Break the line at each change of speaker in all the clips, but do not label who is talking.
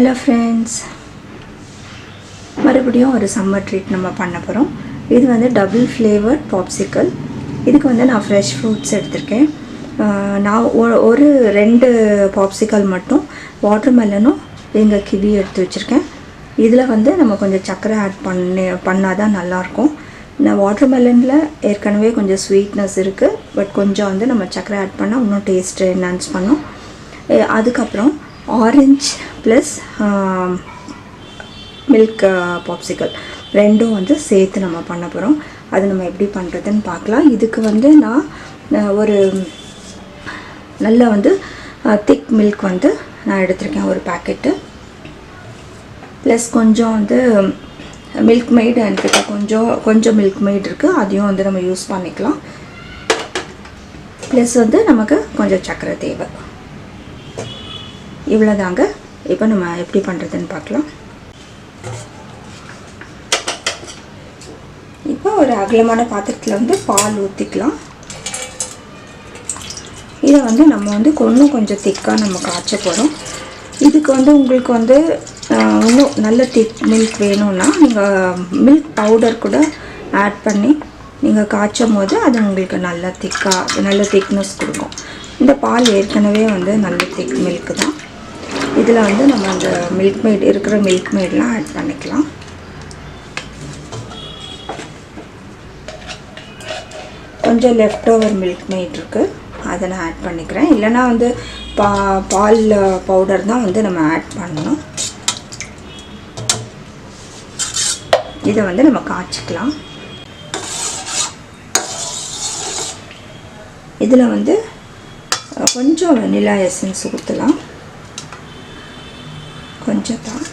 Hello friends, மறுபடியும் ஒரு summer treat நம்ம பண்ண போகிறோம். இது வந்து டபுள் ஃப்ளேவர்ட் பாப்சிக்கல். இதுக்கு வந்து நான் ஃப்ரெஷ் ஃப்ரூட்ஸ் எடுத்திருக்கேன். நான் ஒரு 2 பாப்சிக்கல் மட்டும் வாட்டர்மெலனும் எங்கள் கிவி எடுத்து வச்சுருக்கேன். இதில் வந்து நம்ம கொஞ்சம் சர்க்கரை ஆட் பண்ணால் தான் நல்லாயிருக்கும். நான் வாட்டர்மெலனில் ஏற்கனவே கொஞ்சம் ஸ்வீட்னஸ் இருக்குது, பட் கொஞ்சம் வந்து நம்ம சர்க்கரை ஆட் பண்ணால் இன்னும் டேஸ்ட்டு என்ஹான்ஸ் பண்ணோம். அதுக்கப்புறம் ஆரஞ்ச் ப்ளஸ் மில்க் பாப்சிக்கல் ரெண்டும் வந்து சேர்த்து நம்ம பண்ண போகிறோம். அது நம்ம எப்படி பண்ணுறதுன்னு பார்க்கலாம். இதுக்கு வந்து நான் ஒரு நல்ல வந்து திக் மில்க் வந்து நான் எடுத்திருக்கேன், ஒரு பேக்கெட்டு. ப்ளஸ் கொஞ்சம் வந்து மில்க் மெய்டு என்கிட்ட கொஞ்சம் மில்க் மெய்டு இருக்குது, அதையும் வந்து நம்ம யூஸ் பண்ணிக்கலாம். ப்ளஸ் வந்து நமக்கு கொஞ்சம் சர்க்கரை தேவை. இவ்வளோதாங்க. இப்போ நம்ம எப்படி பண்ணுறதுன்னு பார்க்கலாம். இப்போ ஒரு அகலமான பாத்திரத்தில் வந்து பால் ஊற்றிக்கலாம். இதை வந்து நம்ம வந்து கொஞ்சம் திக்காக நம்ம காய்ச்ச போகிறோம். இதுக்கு வந்து உங்களுக்கு வந்து இன்னும் நல்ல திக் மில்க் வேணும்னா நீங்கள் மில்க் பவுடர் கூட ஆட் பண்ணி நீங்கள் காய்ச்சும் போது அது உங்களுக்கு நல்ல திக்னஸ் கொடுக்கும். இந்த பால் ஏற்கனவே வந்து நல்ல திக் மில்க் தான். இதில் வந்து நம்ம அந்த மில்க் மெய்டெலாம் ஆட் பண்ணிக்கலாம். கொஞ்சம் லெஃப்ட் ஓவர் மில்க் மெய்ட் இருக்குது, அதை நான் ஆட் பண்ணிக்கிறேன். இல்லைனா வந்து பால் பவுடர் தான் வந்து நம்ம ஆட் பண்ணணும். இதை வந்து நம்ம காய்ச்சிக்கலாம். இதில் வந்து கொஞ்சம் வெனிலா எசன்ஸ் ஊற்றலாம், கொஞ்சம் தான்.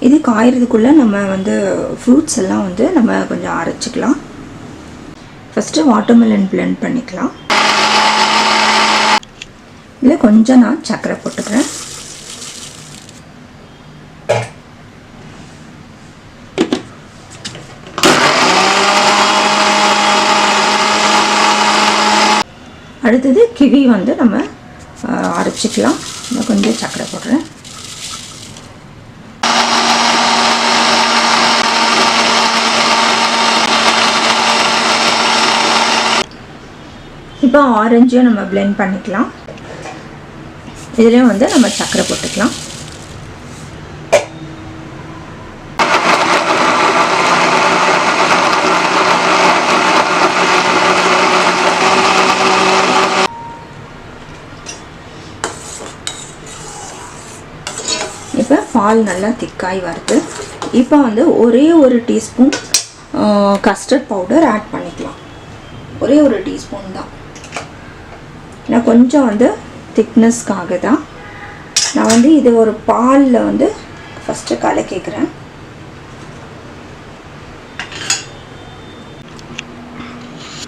இது காயறதுக்குள்ளே நம்ம வந்து ஃப்ரூட்ஸ் எல்லாம் வந்து நம்ம கொஞ்சம் அரைச்சிக்கலாம். ஃபஸ்ட்டு வாட்டர்மெலன் பிளெண்ட் பண்ணிக்கலாம். இதில் கொஞ்சம் நான் சர்க்கரை போட்டுக்கிறேன். அடுத்தது கிவி வந்து நம்ம அரைச்சிக்கலாம். இன்னும் கொஞ்சம் சர்க்கரை போடுறேன். இப்போ ஆரஞ்சையும் நம்ம பிளெண்ட் பண்ணிக்கலாம். இதுலேயும் வந்து நம்ம சர்க்கரை போட்டுக்கலாம். இப்போ பால் நல்லா திக்காய் வருது. இப்போ வந்து ஒரே ஒரு டீஸ்பூன் கஸ்டர்ட் பவுடர் ஆட் பண்ணிக்கலாம். ஒரே ஒரு டீஸ்பூன் தான். நான் கொஞ்சம் வந்து திக்னஸ்க்காக தான் நான் வந்து இது ஒரு பாலில் வந்து ஃபஸ்ட்டு கலக்கிக்கிறேன்.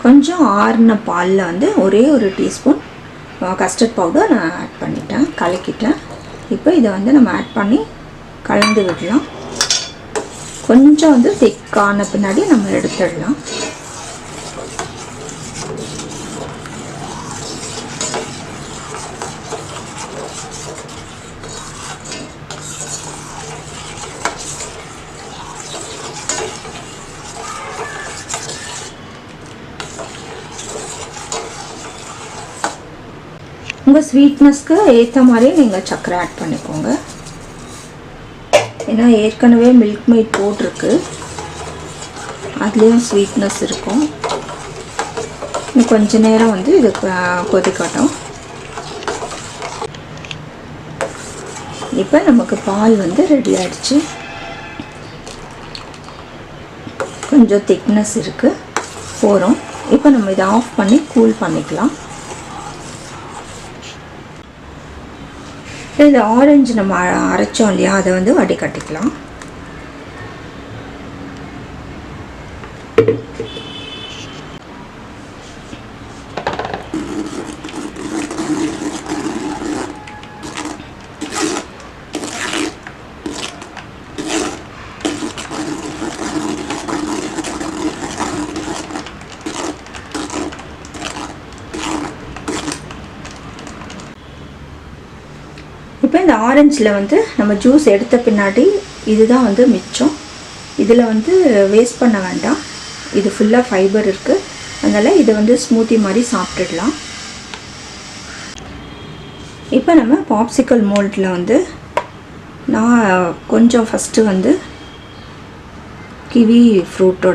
கொஞ்சம் ஆறின பாலில் வந்து ஒரே ஒரு டீஸ்பூன் கஸ்டர்ட் பவுடர் நான் ஆட் பண்ணிட்டேன், கலக்கிட்டேன். இப்போ இதை வந்து நம்ம ஆட் பண்ணி கலந்து விடலாம். கொஞ்சம் வந்து திக்கான பின்னாடி நம்ம எடுத்துடலாம். உங்கள் ஸ்வீட்னஸ்க்கு ஏற்ற மாதிரி நீங்கள் சர்க்கரை ஆட் பண்ணிக்கோங்க. ஏன்னா ஏற்கனவே மில்க் மெய்ட் போட்டிருக்கு, அதுலேயும் ஸ்வீட்னஸ் இருக்கும். இன்னும் கொஞ்ச நேரம் வந்து இது கொதிக்கட்டும். இப்போ நமக்கு பால் வந்து ரெடி ஆகிடுச்சு. கொஞ்சம் திக்னஸ் இருக்குது, போகிறோம். இப்போ நம்ம இதை ஆஃப் பண்ணி கூல் பண்ணிக்கலாம். இந்த ஆரஞ்சு நம்ம அரைச்சோம் இல்லையா, அதை வந்து வடிகட்டிக்கலாம். ஆரஞ்சில் வந்து நம்ம ஜூஸ் எடுத்த பின்னாடி இதுதான் வந்து மிச்சம். இதில் வந்து வேஸ்ட் பண்ண வேண்டாம், இது ஃபுல்லாக ஃபைபர் இருக்குது. அதனால் இதை வந்து ஸ்மூத்தி மாதிரி சாப்பிட்டுடலாம். இப்போ நம்ம பாப்சிக்கல் மோல்டில் வந்து நான் கொஞ்சம் ஃபஸ்ட்டு வந்து கிவி ஃப்ரூட்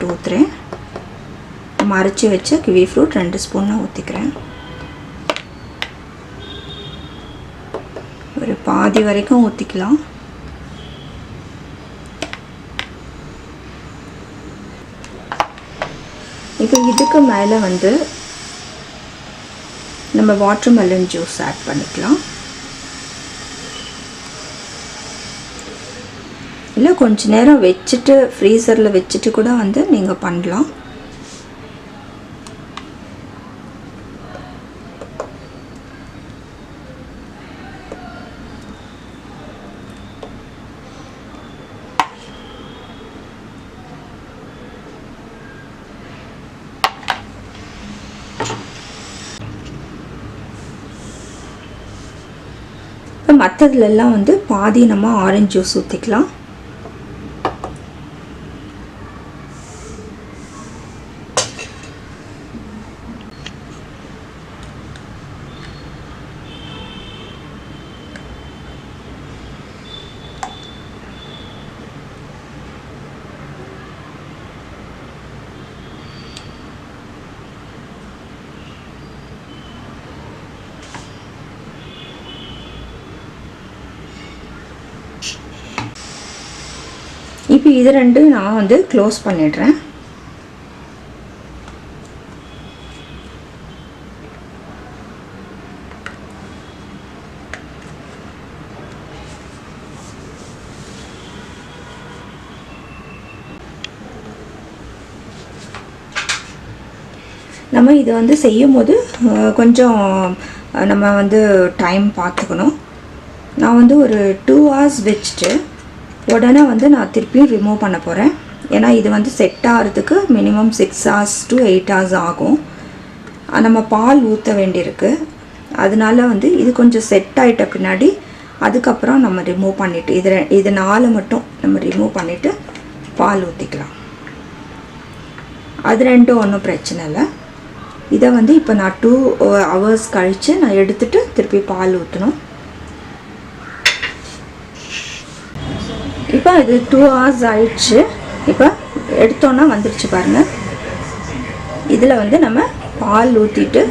ஊற்றுறேன். நம்ம அரைச்சி வச்ச கிவி ஃப்ரூட் 2 ஸ்பூன் ஊற்றிக்கிறேன். ஒரு பாதி வரைக்கும் ஊற்றிக்கலாம். இப்போ இதுக்கு மேலே வந்து நம்ம வாட்டர்மெலன் ஜூஸ் ஆட் பண்ணிக்கலாம். இல்லை கொஞ்ச நேரம் வச்சுட்டு ஃப்ரீசரில் வச்சுட்டு கூட வந்து நீங்கள் பண்ணலாம். இப்போ மற்றதுலெல்லாம் வந்து பாதி நம்ம ஆரஞ்சு ஜூஸ் ஊற்றிக்கலாம். இப்போ இது ரெண்டும் நான் வந்து க்ளோஸ் பண்ணிடுறேன். நம்ம இதை வந்து செய்யும் போது கொஞ்சம் நம்ம வந்து டைம் பார்த்துக்கணும். நான் வந்து ஒரு 2 hours வச்சுட்டு உடனே வந்து நான் திருப்பியும் ரிமூவ் பண்ண போகிறேன். ஏன்னா இது வந்து செட் ஆகிறதுக்கு மினிமம் 6 hours to 8 hours ஆகும். நம்ம பால் ஊற்ற வேண்டியிருக்கு. அதனால வந்து இது கொஞ்சம் செட் ஆகிட்ட பின்னாடி அதுக்கப்புறம் நம்ம ரிமூவ் பண்ணிவிட்டு இது 4 மட்டும் நம்ம ரிமூவ் பண்ணிவிட்டு பால் ஊற்றிக்கலாம். அது ரெண்டும் ஒன்றும் பிரச்சனை இல்லை. இதை வந்து இப்போ நான் 2 hours கழித்து நான் எடுத்துகிட்டு திருப்பி பால் ஊற்றணும். இப்போ இது 2 hours ஆயிடுச்சு. இப்போ எடுத்தோன்னா வந்துடுச்சு பாருங்கள். இதில் வந்து நம்ம பால் ஊற்றிட்டு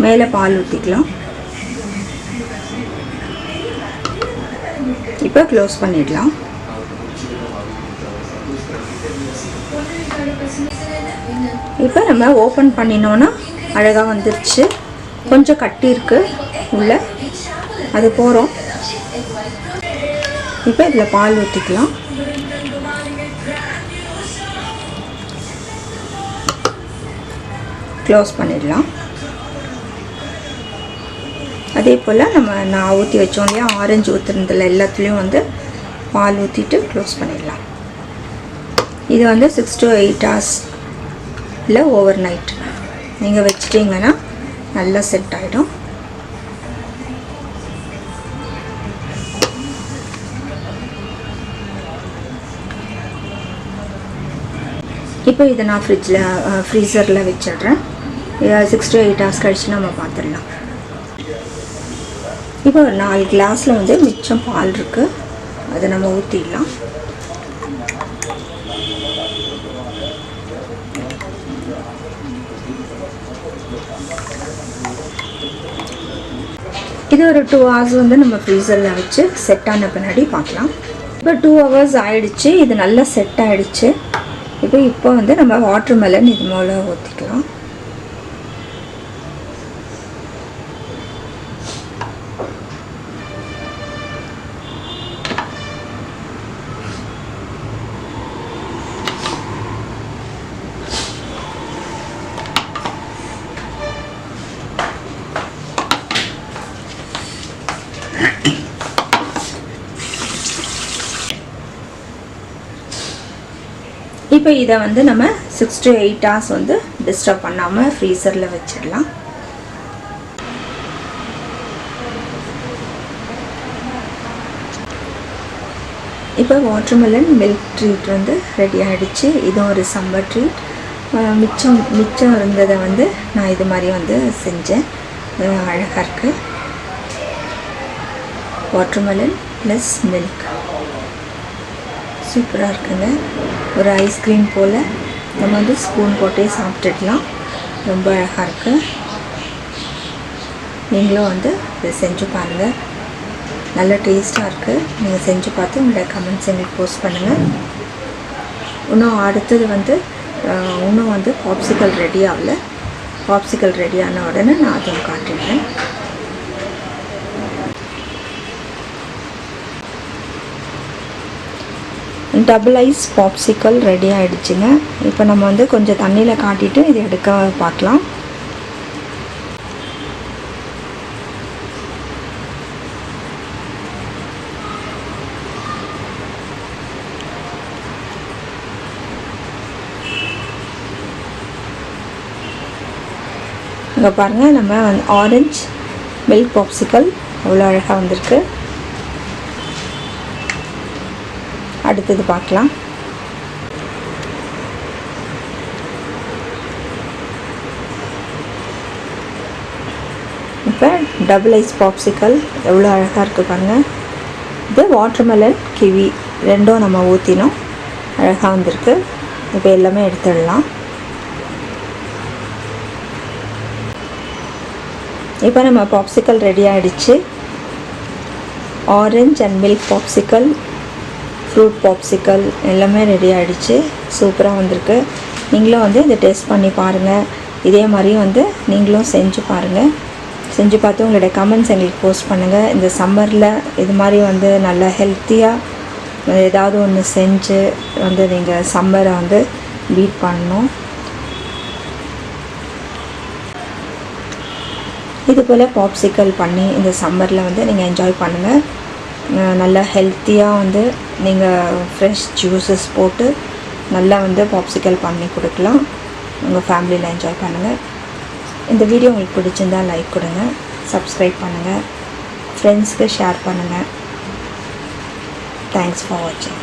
மேலே பால் ஊற்றிக்கலாம். இப்போ க்ளோஸ் பண்ணிடலாம். இப்போ நம்ம ஓப்பன் பண்ணினோன்னா அழகாக வந்துடுச்சு. கொஞ்சம் கட்டி இருக்குது உள்ள, அது போகிறோம். இப்போ இதில் பால் ஊற்றிக்கலாம். க்ளோஸ் பண்ணிடலாம். அதே போல் நான் ஊற்றி வச்சோம் இல்லையா, ஆரஞ்சு ஊற்றுறதுல எல்லாத்துலேயும் வந்து பால் ஊற்றிட்டு க்ளோஸ் பண்ணிடலாம். இது வந்து 6 to 8 hours இல்லை ஓவர் நைட் நீங்கள் வச்சிட்டிங்கன்னா நல்லா செட் ஆகிடும். இப்போ இதை நான் ஃப்ரீசரில் வச்சிடுறேன். 6 to 8 hours கழிச்சு நம்ம பார்த்துடலாம். இப்போ ஒரு 4 கிளாஸில் வந்து மிச்சம் பால் இருக்குது, அதை நம்ம ஊற்றிடலாம். இது ஒரு 2 hours வந்து நம்ம ஃப்ரீசரில் வச்சு செட் ஆன பின்னாடி பார்க்கலாம். இப்போ 2 hours ஆகிடுச்சு. இது நல்லா செட் ஆகிடுச்சு. இப்போ வந்து நம்ம வாட்டர்மெலன் இது மேலே ஊற்றிக்கலாம். இப்போ இதை வந்து நம்ம 6 to 8 hours வந்து டிஸ்டர்ப் பண்ணாமல் ஃப்ரீசரில் வச்சிடலாம். இப்போ வாட்டர்மெலன் மில்க் ட்ரீட் வந்து ரெடி ஆகிடுச்சு. இதுவும் ஒரு சம்மர் ட்ரீட். மிச்சம் இருந்ததை வந்து நான் இது மாதிரி வந்து செஞ்சேன். அழகாக இருக்குது. வாட்டர்மெலன் ப்ளஸ் மில்க் சூப்பராக இருக்குங்க. ஒரு ஐஸ்கிரீம் போல் நம்ம வந்து ஸ்பூன் போட்டே சாப்பிட்டுடலாம். ரொம்ப அழகாக இருக்குது. நீங்களும் வந்து இதை செஞ்சு பாருங்கள். நல்ல டேஸ்ட்டாக இருக்குது. நீங்கள் செஞ்சு பார்த்து உங்களோட கமெண்ட்ஸ் எங்களுக்கு போஸ்ட் பண்ணுங்கள். இன்னும் அடுத்தது வந்து இன்னும் வந்து பாப்சிக்கல் ரெடி ஆகலை. பாப்சிக்கல் ரெடி ஆன உடனே நான் அதுவும் காட்டிடுறேன். டபுள் ஐஸ் பாப்சிக்கல் ரெடி ஆகிடுச்சுங்க. இப்போ நம்ம வந்து கொஞ்சம் தண்ணியில் காட்டிட்டு இதை எடுக்க பார்க்கலாம். இங்கே பாருங்கள், நம்ம ஆரஞ்ச் மில்க் பாப்சிக்கல் அவ்வளோ அழகாக வந்திருக்கு. அடுத்தது பார்க்கலாம். இப்போ டபுள் ஐஸ் பாப்சிக்கல் எவ்வளோ அழகாக இருக்குது பாருங்கள். இது வாட்டர்மெலன் கிவி ரெண்டும் நம்ம ஊற்றினோம். அழகாக வந்திருக்கு. இப்போ எல்லாமே எடுத்துடலாம். இப்போ நம்ம பாப்சிக்கல் ரெடி ஆகிடுச்சு. Orange and milk popsicle, fruit popsicle எல்லாமே ரெடி ஆகிடுச்சு. சூப்பராக வந்திருக்கு. நீங்களும் வந்து இதை டேஸ்ட் பண்ணி பாருங்கள். இதே மாதிரி வந்து நீங்களும் செஞ்சு பாருங்கள். செஞ்சு பார்த்து உங்களோட கமெண்ட்ஸ் எங்களுக்கு போஸ்ட் பண்ணுங்கள். இந்த சம்மரில் இது மாதிரி வந்து நல்லா ஹெல்த்தியாக ஏதாவது ஒன்று செஞ்சு வந்து நீங்கள் சம்மரை வந்து பீட் பண்ணணும். இது போல் பாப்சிக்கல் பண்ணி இந்த சம்மரில் வந்து நீங்கள் என்ஜாய் பண்ணுங்கள். நல்லா ஹெல்த்தியாக வந்து நீங்கள் ஃப்ரெஷ் ஜூஸஸ் போட்டு நல்லா வந்து பாப்சிக்கல் பண்ணி கொடுக்கலாம். உங்கள் ஃபேமிலியில் என்ஜாய் பண்ணுங்கள். இந்த வீடியோ உங்களுக்கு பிடிச்சிருந்தால் லைக் கொடுங்க, சப்ஸ்கிரைப் பண்ணுங்கள், ஃப்ரெண்ட்ஸ்க்கு ஷேர் பண்ணுங்கள். தேங்க்ஸ் ஃபார் வாட்சிங்.